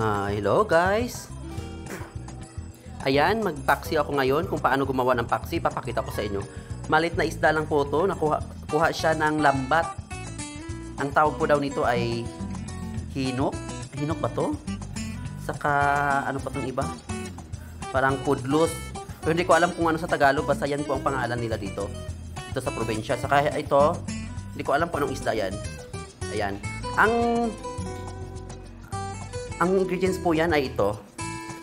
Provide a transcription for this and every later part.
Hello guys. Ayan, mag-paksi ako ngayon kung paano gumawa ng paksi. Papakita ko sa inyo. Malit na isda lang po ito. Kuha siya ng lambat. Ang tawag po daw nito ay hinok. Hinok ba to? Saka ano pa itong iba? Parang pudlos. Pero hindi ko alam kung ano sa Tagalog. Basta yan po ang pangalan nila dito. Dito sa probinsya. Saka ito, hindi ko alam kung anong isda yan. Ayan. Ang ingredients po yan ay ito.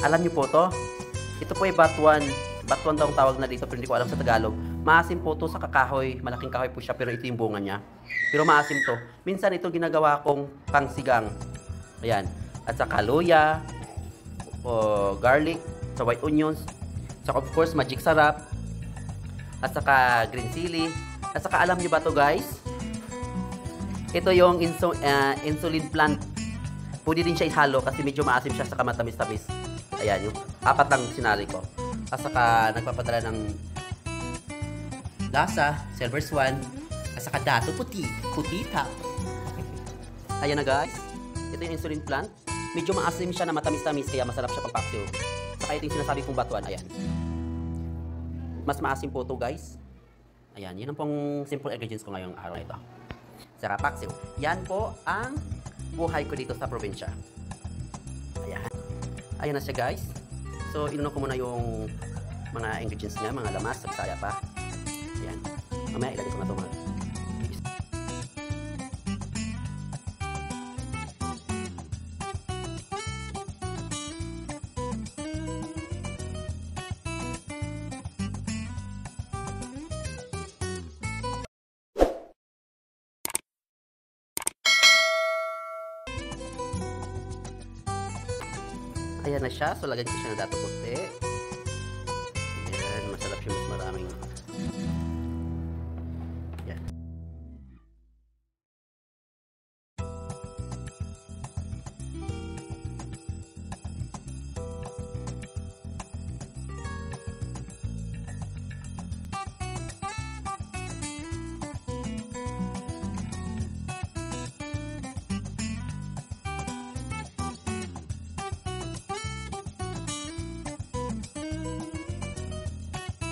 Alam niyo po to? Ito po ay batuan. Batuan daw ang tawag na dito pero hindi ko alam sa Tagalog. Maasim po to sa kakahoy. Malaking kahoy po siya pero ito yung bunga niya. Pero maasim to. Minsan ito ginagawa kong pangsigang. Ayan. At saka luya, garlic, sa white onions, saka of course magic sarap, at saka green chili. At saka alam niyo ba to guys? Ito yung insulin plant. Pwede din siya ihalo kasi medyo maasim siya saka matamis-tamis. Ayan, yung apat lang sinali ko. At saka nagpapadala ng lasa, silver swan, at saka dato puti, putita. Ayan na guys. Ito yung insulin plant. Medyo maasim siya na matamis-tamis kaya masarap siya pang paksiw. Saka ito yung sinasabi kong batuan. Ayan. Mas maasim po ito guys. Ayan, yun ang pong simple ingredients ko ngayong araw na ito. Saka paksiw. Yan po ang buhay ko dito sa probinsya. Ayan. Ayan na siya guys. So, inuno ko muna yung mga ingredients niya, mga lamas, sagsaya pa. Ayan. Mamaya ilagay ko na ito mga. Ayan na siya. So, lagyan ko siya ng dato puti.